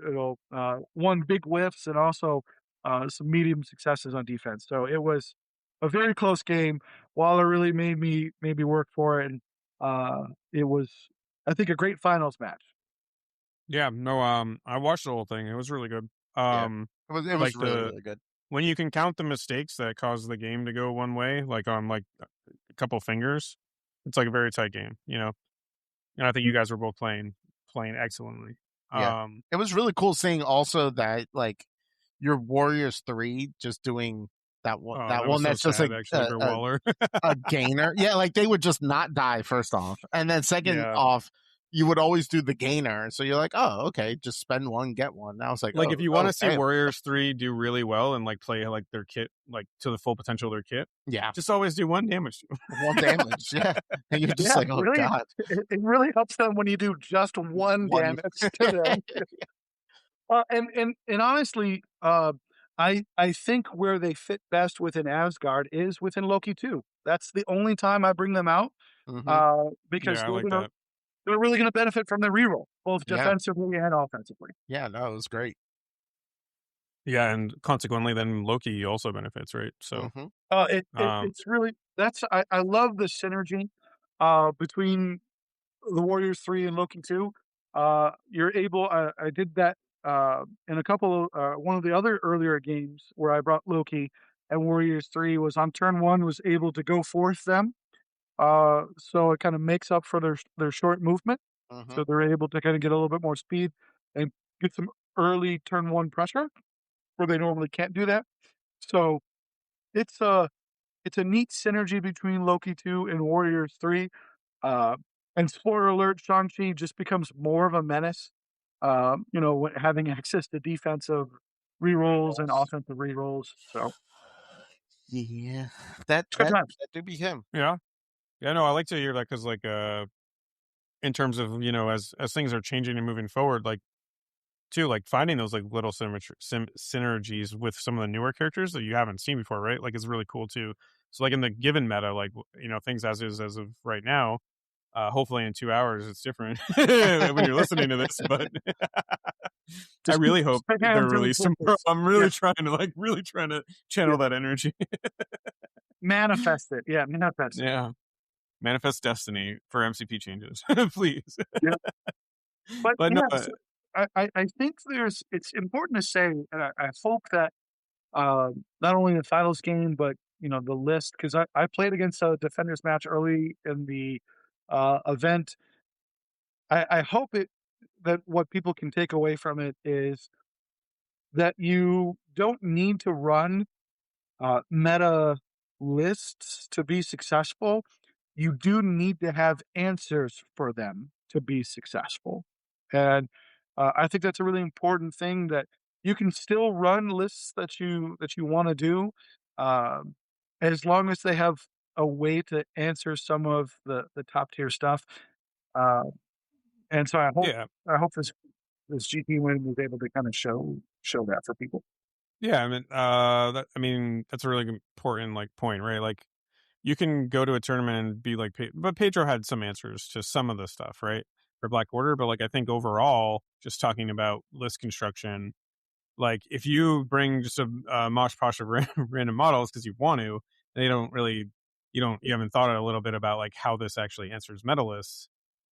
1 big whiffs and also some medium successes on defense. So it was a very close game. Waller really made me work for it, and it was, I think, a great finals match. Yeah, no, I watched the whole thing. It was really good. It was like really good. When you can count the mistakes that cause the game to go one way, like on like a couple fingers, it's like a very tight game, And I think you guys were both playing playing excellently. Yeah. It was really cool seeing also that like your Warriors 3 just doing that one Oh, that was so that's just sad actually for Waller. a gainer. Yeah, like they would just not die first off. And then second Yeah. off, you would always do the gainer. So you're like, oh, okay, just spend one, get one. And I was like, Like, oh, if you want to see damn. Warriors 3 do really well and like play like their kit like to the full potential of their kit, Yeah, just always do 1 damage to 'em. one damage. Yeah. And you're just like, oh really, god. it really helps them when you do just one One. damage to them. And honestly, I think where they fit best within Asgard is within Loki too. That's the only time I bring them out, because Yeah, I like that. they're really going to benefit from the reroll, both Yeah. defensively and offensively. Yeah, no, it was great. Yeah, and consequently, then Loki also benefits, right? So, Mhm. It's really I love the synergy between the Warriors 3 and Loki 2. You're able I did that in a couple of one of the other earlier games where I brought Loki, and Warriors 3 was on turn 1 was able to go forth them. So it kind of makes up for their short movement. Mhm. So they're able to kind of get a little bit more speed and get some early turn 1 pressure where they normally can't do that. So it's a it's a neat synergy between Loki 2 and Warriors 3. Uh, and spoiler alert, Shang-Chi just becomes more of a menace, having access to defensive rerolls and offensive rerolls. So Yeah. it's good times. That do be him. yeah. Yeah, no, I like to hear that because, like, in terms of, as things are changing and moving forward, like, too, like, finding those, like, little synergies with some of the newer characters that you haven't seen before, right? Like, it's really cool, too. So, like, in the given meta, like, things as is as of right now, hopefully in 2 hours, it's different when you're listening to this, but I Just keep really hope your they're hands in the released tomorrow. slippers. I'm Yeah, really trying to channel that energy. manifest it. Yeah, manifest it. Yeah. Manifest destiny for MCP changes, please. Yeah. But But no, yes, I think it's important to say, and I hope that not only the finals game, but the list, because I played against a defenders match early in the event. I hope that what people can take away from it is that you don't need to run meta lists to be successful. You do need to have answers for them to be successful. And I think that's a really important thing, that you can still run lists that you want to do, um, as long as they have a way to answer some of the top tier stuff. Uh, and so yeah. I hope this GP win was able to kind of show that for people. Yeah, I mean, that's a really important, like, point, right? Like, you can go to a tournament and be like, but Pedro had some answers to some of the stuff, right? For Black Order, but, like, I think overall, just talking about list construction, like, if you bring just a mosh posh of random models because you want to, they don't really, you haven't thought a little bit about, like, how this actually answers meta lists.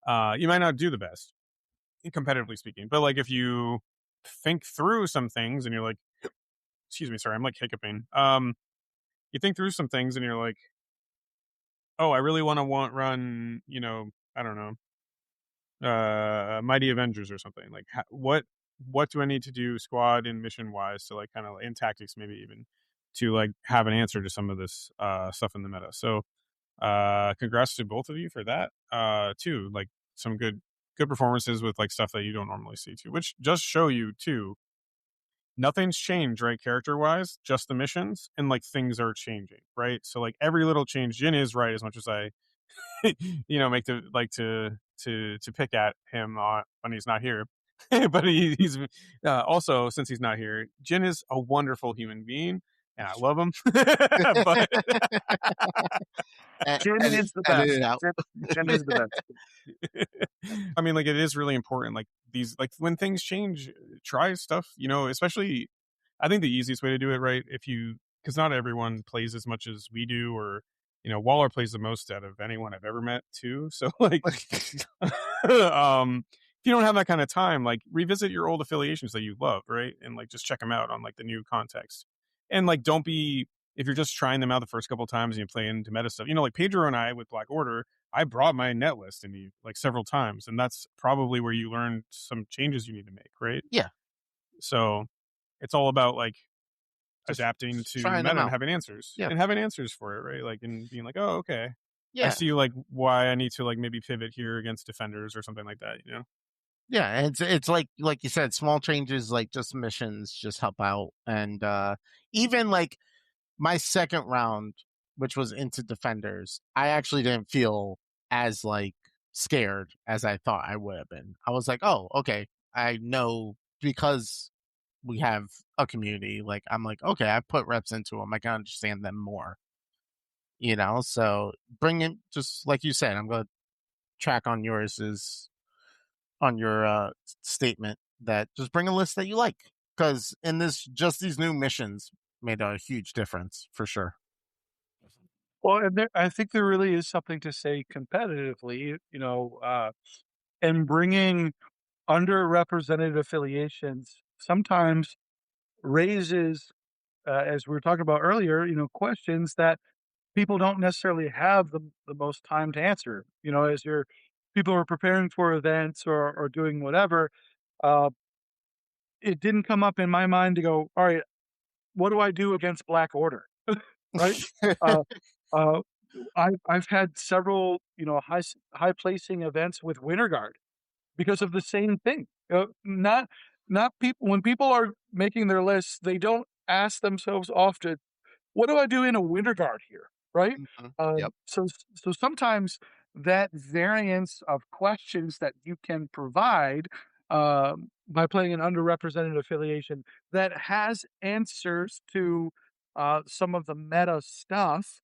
You might not do the best, competitively speaking, but, like, if you think through some things and you're like, excuse me, sorry, I'm like hiccuping. You think through some things and you're like, oh, I really want to run, I don't know, Mighty Avengers or something. Like, what do I need to do squad and mission wise to, like, kind of in tactics maybe even to, like, have an answer to some of this stuff in the meta. So congrats to both of you for that. Too, like, some good performances with, like, stuff that you don't normally see too, which just show you too. Nothing's changed, right? Character wise, just the missions, and, like, things are changing, right? So, like, every little change, Jin is right, as much as I, make the like to pick at him when he's not here. But he's also, since he's not here, Jin is a wonderful human being, and I love him. But Jin is the Edit best. it out. Jin is the best. I mean, like, it is really important, like, these, like, when things change, try stuff, especially, I think the easiest way to do it, right, because not everyone plays as much as we do, or, Waller plays the most out of anyone I've ever met too. So, like, if you don't have that kind of time, like, revisit your old affiliations that you love, right? And, like, just check them out on, like, the new context. And, like, don't be, if you're just trying them out the first couple times and you play into meta stuff, like Pedro and I with Black Order, I brought my net list in you like several times, and that's probably where you learn some changes you need to make, right? Yeah. So it's all about like Just adapting to the trying them meta and out. having answers Yeah. and having answers for it, right? Like, and being like, oh, okay, I Yeah. see like why I need to like maybe pivot here against defenders or something like that, Yeah, and it's like you said, small changes like just missions just help out, and even like my second round, which was into defenders, I actually didn't feel as like scared as I thought I would have been. I was like, oh, okay, I know because we have a community. Like I'm like, okay, I put reps into them, I can understand them more. So bring in, just like you said, I'm gonna track on yours is on your statement that just bring a list that you like, because in this, just these new missions made a huge difference for sure. Well, and I think there really is something to say competitively, and bringing underrepresented affiliations sometimes raises, as we were talking about earlier, questions that people don't necessarily have the most time to answer. As people are preparing for events or doing whatever, uh, it didn't come up in my mind to go, all right, what do I do against Black Order? Right? Uh, uh, I've had several, high placing events with Winter Guard because of the same thing. Not people when people are making their lists, they don't ask themselves often, what do I do in a Winter Guard here? Right? Mhm. Uh, Yep. so so sometimes that variance of questions that you can provide by playing an underrepresented affiliation that has answers to some of the meta stuff.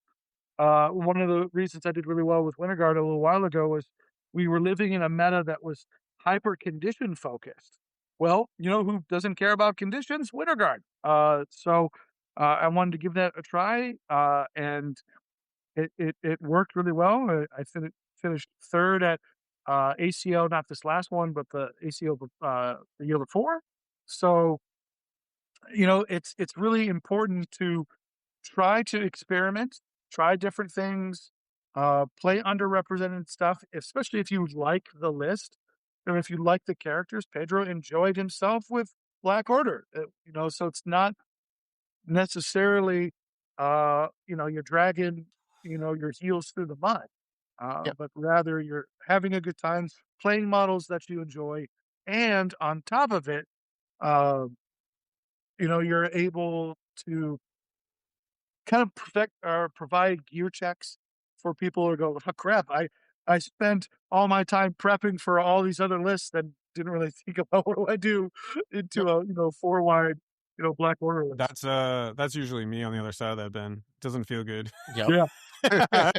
One of the reasons I did really well with Winter Guard a little while ago was we were living in a meta that was hyper condition focused. Well, you know who doesn't care about conditions? Winter Guard. So I wanted to give that a try, and it worked really well. I finished third at ACO, not this last one, but the ACO the year before. So it's really important to try to experiment, try different things, play underrepresented stuff, especially if you like the list or if you like the characters. Pedro enjoyed himself with Black Order, so it's not necessarily, you're dragging, your heels through the mud, Yep. but rather you're having a good time playing models that you enjoy. And on top of it, uh, you're able to kind of perfect or provide gear checks for people who go, oh, crap, I spent all my time prepping for all these other lists and didn't really think about what do I do Yep. into a, four wide, Black Order list. That's usually me on the other side of that, Ben. Doesn't feel good. Yep. Yeah. I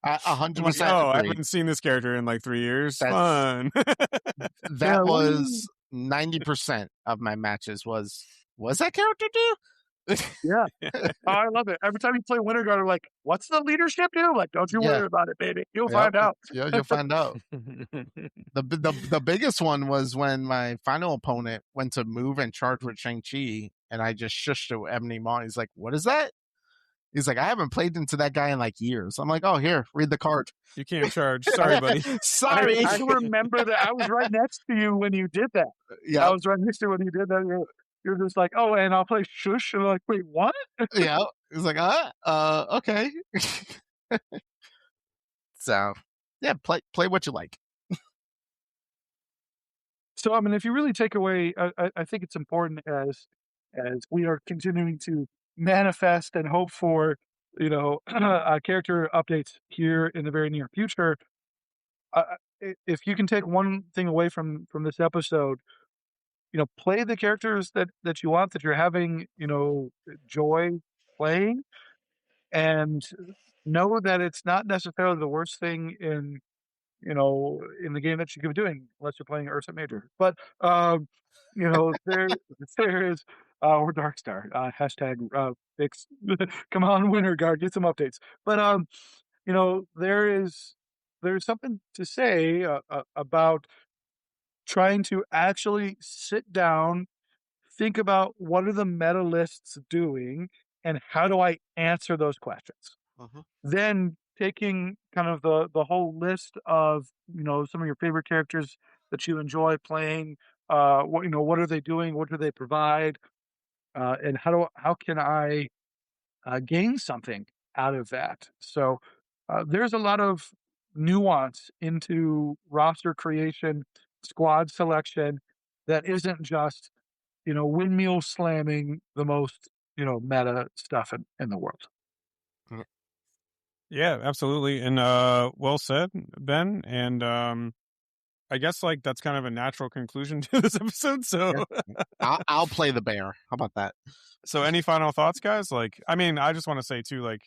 I'm like, 100% oh, I agree. haven't seen this character in like 3 years. That's Fun. Yeah. that was 90% of my matches was that character do? Yeah. Oh, I love it. Every time you play Winter Guard, I'm like, what's the leadership do? Like, don't you Yeah. worry about it, baby. You'll Yep. find out. Yeah, you'll find out. The biggest one was when my final opponent went to move and charge with Shang-Chi, and I just shushed it with Ebony Maw. He's like, what is that? He's like, I haven't played into that guy in like years. I'm like, oh, here, read the card. You can't charge. Sorry, buddy. Sorry. I remember that. I was right next to you when you did that. I Yeah, was right next to you when you did that. You're just like, oh, and I'll play shush. And I'm like, wait, what? yeah. He's like, okay. So, yeah, play what you like. So, I mean, if you really take away, I think it's important as we are continuing to manifest and hope for, character updates here in the very near future. If you can take one thing away from this episode, play the characters that you want, that you're having, joy playing, and know that it's not necessarily the worst thing in the game that you could be doing, unless you're playing Ursa Major. But there is or Darkstar hashtag fix. Come on, Winter Guard, get some updates. But there's something to say about trying to actually sit down, think about what are the meta lists doing, and how do I answer those questions? Mhm. Then taking kind of the whole list of, some of your favorite characters that you enjoy playing, what are they doing? What do they provide? And how can I gain something out of that? So there's a lot of nuance into roster creation, squad selection that isn't just, windmill slamming the most, meta stuff in the world. Yeah. Yeah, absolutely. And well said, Ben. And I guess like that's kind of a natural conclusion to this episode. So Yeah. I'll play the bear. How about that? so any final thoughts, guys? Like, I mean, I just want to say too, like,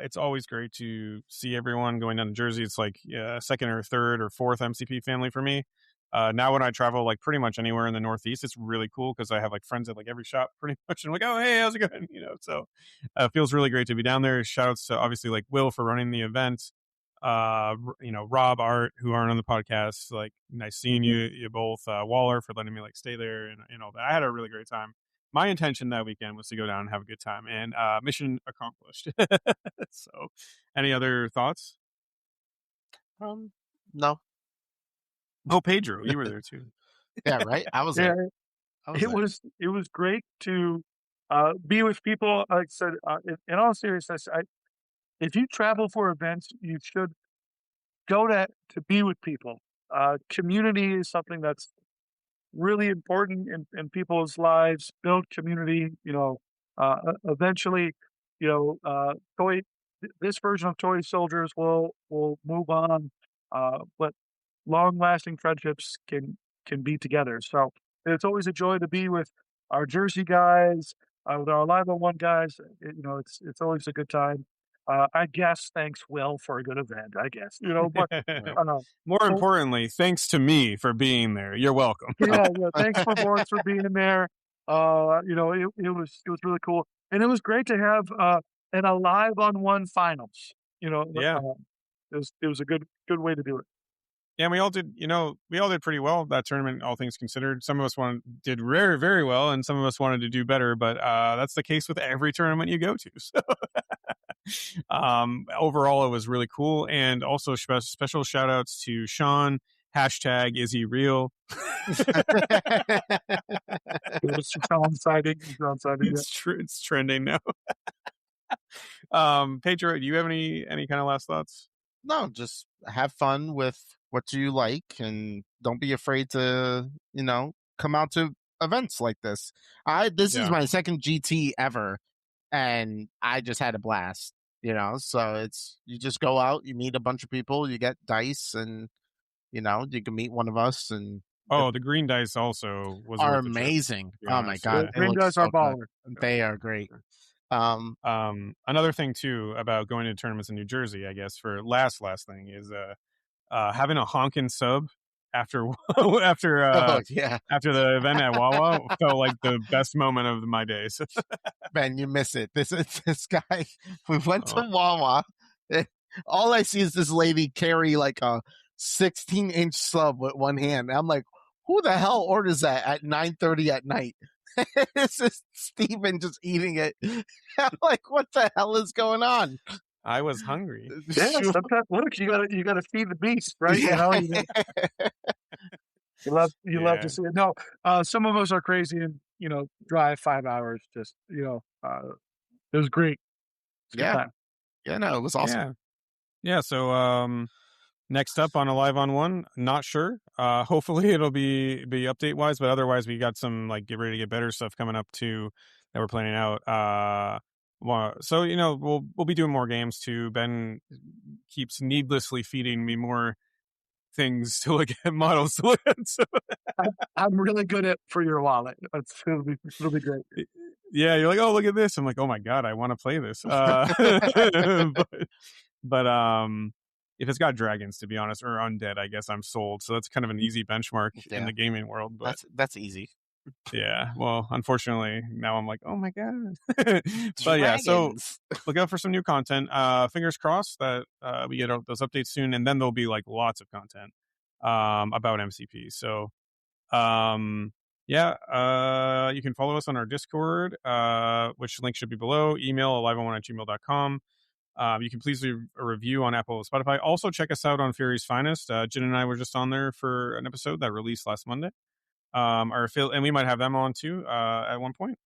it's always great to see everyone going down to Jersey. It's like second or third or fourth MCP family for me. Now when I travel like pretty much anywhere in the Northeast, it's really cool because I have like friends at like every shop pretty much. And I'm like, oh hey, how's it going? So it feels really great to be down there. Shout outs to obviously like Will for running the event. Rob, Art, who aren't on the podcast. Like, nice seeing you both. Waller for letting me like stay there and all that. I had a really great time. My intention that weekend was to go down and have a good time, and mission accomplished. So, any other thoughts? No. Oh, Pedro, you were there too. Yeah, right. I was Yeah, there. I was it there. was great to be with people. Like I said, in all seriousness, if you travel for events, you should go to be with people. Community is something that's really important in people's lives. Build community. Eventually, you know, uh, toy. This version of toy soldiers will move on, but long lasting friendships can be together. So it's always a joy to be with our Jersey guys, with our Live on One guys. It's always a good time. I guess thanks Will for a good event. I guess but Yeah. uh, More well, importantly, thanks to me for being there. You're welcome. yeah, yeah. Thanks for Boris for being there. It was really cool, and it was great to have an Alive on One finals. Yeah. It was a good way to do it. Yeah, we all did pretty well that tournament, all things considered. Some of us did very, very well, and some of us wanted to do better. But that's the case with every tournament you go to. So, overall, it was really cool, and also special shout outs to Sean. Hashtag is he real? It was Sean siding. Sean siding. Yeah. It's trending now. Pedro, do you have any kind of last thoughts? No, just have fun with what you like and don't be afraid to, come out to events like this. This is Yeah. my second GT ever and I just had a blast, so you just go out, you meet a bunch of people, you get dice and, you can meet one of us and Oh, the green dice also was are worth the trip, amazing. to be Oh my honest. God. Yeah. They Green look guys are so good. baller. They are great. Another thing too about going to tournaments in New Jersey, I guess, for last thing is having a honkin' sub after after Oh yeah. after the event at Wawa felt like the best moment of my days. Ben, you miss it. This guy. We went to Oh. Wawa. All I see is this lady carry like a 16-inch sub with one hand. I'm like, who the hell orders that at 9:30 at night? This is Steven just eating it. I'm like, what the hell is going on? I was hungry. Yeah, sometimes look, you gotta feed the beast, right? Yeah. You love to Yeah. see it. No, some of us are crazy and drive 5 hours. Just it was great. It's a good Yeah. time. Yeah, no, it was awesome. Yeah. So next up on Alive on One, not sure. Hopefully it'll be update wise, but otherwise we got some like get ready to get better stuff coming up too that we're planning out. So we'll be doing more games too. Ben keeps needlessly feeding me more things to look at, models to look at. So, I'm really good at for your wallet. It'll be great. yeah, you're like, oh, look at this. I'm like, oh my god, I want to play this. But if it's got dragons, to be honest, or undead, I guess I'm sold. So that's kind of an easy benchmark in Yeah. the gaming world. But That's easy. yeah, well, unfortunately, now I'm like, oh my god. But yeah, so Dragons. look out for some new content. Fingers crossed that we get those updates soon, and then there'll be like lots of content about MCP. So Yeah, you can follow us on our Discord, which link should be below. Email alive1 at gmail.com. You can please leave a review on Apple and Spotify. Also, check us out on Fury's Finest. Jen and I were just on there for an episode that released last Monday. And we might have them on too at one point.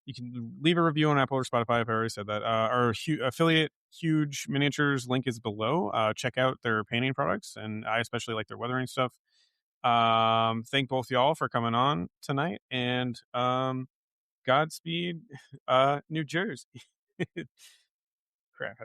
You can leave a review on Apple or Spotify if I already said that. Our affiliate Huge Miniatures link is below. Check out their painting products, and I especially like their weathering stuff. Thank both y'all for coming on tonight, and Godspeed, New Jersey.